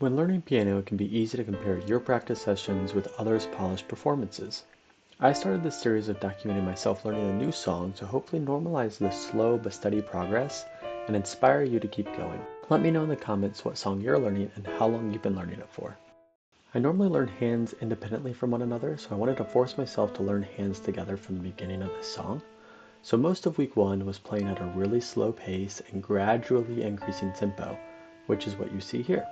When learning piano, it can be easy to compare your practice sessions with others' polished performances. I started this series of documenting myself learning a new song to hopefully normalize the slow but steady progress and inspire you to keep going. Let me know in the comments what song you're learning and how long you've been learning it for. I normally learn hands independently from one another, so I wanted to force myself to learn hands together from the beginning of this song. So most of week 1 was playing at a really slow pace and gradually increasing tempo, which is what you see here.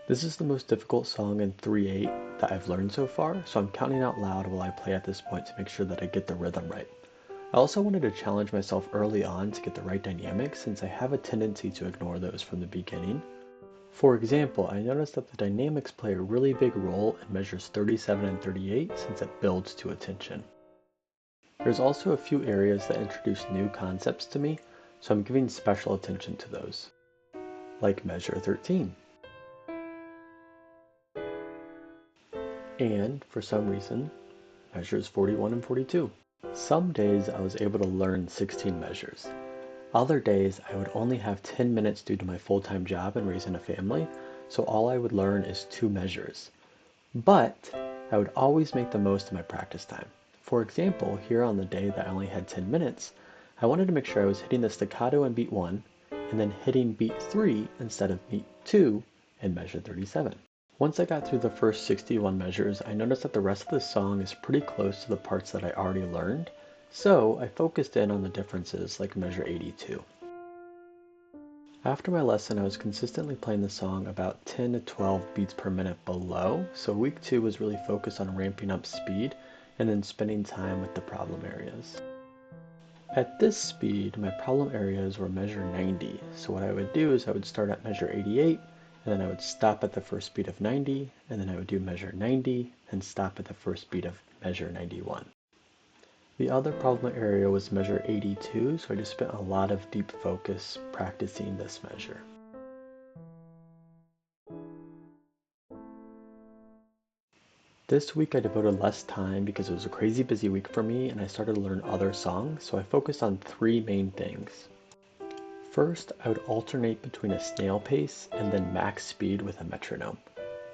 This is the most difficult song in 3/8 that I've learned so far, so I'm counting out loud while I play at this point to make sure that I get the rhythm right. I also wanted to challenge myself early on to get the right dynamics since I have a tendency to ignore those from the beginning. For example, I noticed that the dynamics play a really big role in measures 37 and 38 since it builds to a tension. There's also a few areas that introduce new concepts to me, so I'm giving special attention to those, like measure 13. And, for some reason, measures 41 and 42. Some days I was able to learn 16 measures. Other days I would only have 10 minutes due to my full-time job and raising a family, so all I would learn is 2 measures. But I would always make the most of my practice time. For example, here on the day that I only had 10 minutes, I wanted to make sure I was hitting the staccato in beat 1 and then hitting beat 3 instead of beat 2 in measure 37. Once I got through the first 61 measures, I noticed that the rest of the song is pretty close to the parts that I already learned, so I focused in on the differences like measure 82. After my lesson, I was consistently playing the song about 10 to 12 beats per minute below, so week 2 was really focused on ramping up speed and then spending time with the problem areas. At this speed, my problem areas were measure 90, so what I would do is I would start at measure 88, and then I would stop at the first beat of 90, and then I would do measure 90, and stop at the first beat of measure 91. The other problem area was measure 82, so I just spent a lot of deep focus practicing this measure. This week I devoted less time because it was a crazy busy week for me and I started to learn other songs, so I focused on 3 main things. First, I would alternate between a snail pace and then max speed with a metronome.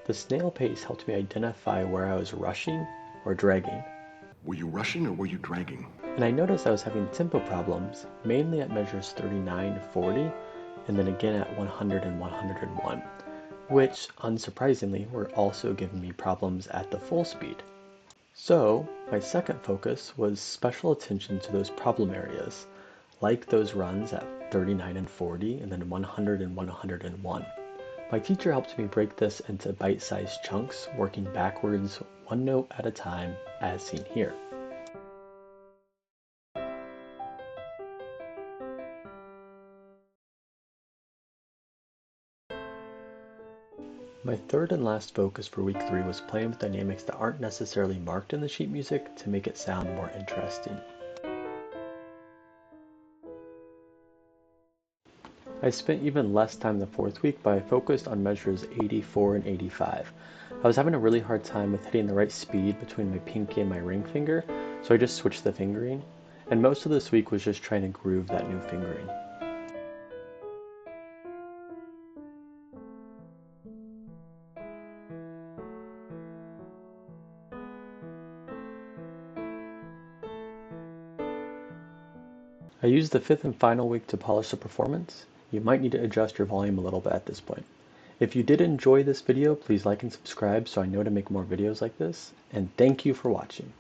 The snail pace helped me identify where I was rushing or dragging. Were you rushing or were you dragging? And I noticed I was having tempo problems, mainly at measures 39 to 40, and then again at 100 and 101, which, unsurprisingly, were also giving me problems at the full speed. So, my second focus was special attention to those problem areas, like those runs at 39 and 40, and then 100 and 101. My teacher helped me break this into bite-sized chunks, working backwards, one note at a time, as seen here. My third and last focus for week 3 was playing with dynamics that aren't necessarily marked in the sheet music to make it sound more interesting. I spent even less time the 4th week, but I focused on measures 84 and 85. I was having a really hard time with hitting the right speed between my pinky and my ring finger, so I just switched the fingering, and most of this week was just trying to groove that new fingering. I used the 5th and final week to polish the performance. You might need to adjust your volume a little bit at this point. If you did enjoy this video, please like and subscribe so I know to make more videos like this, and thank you for watching.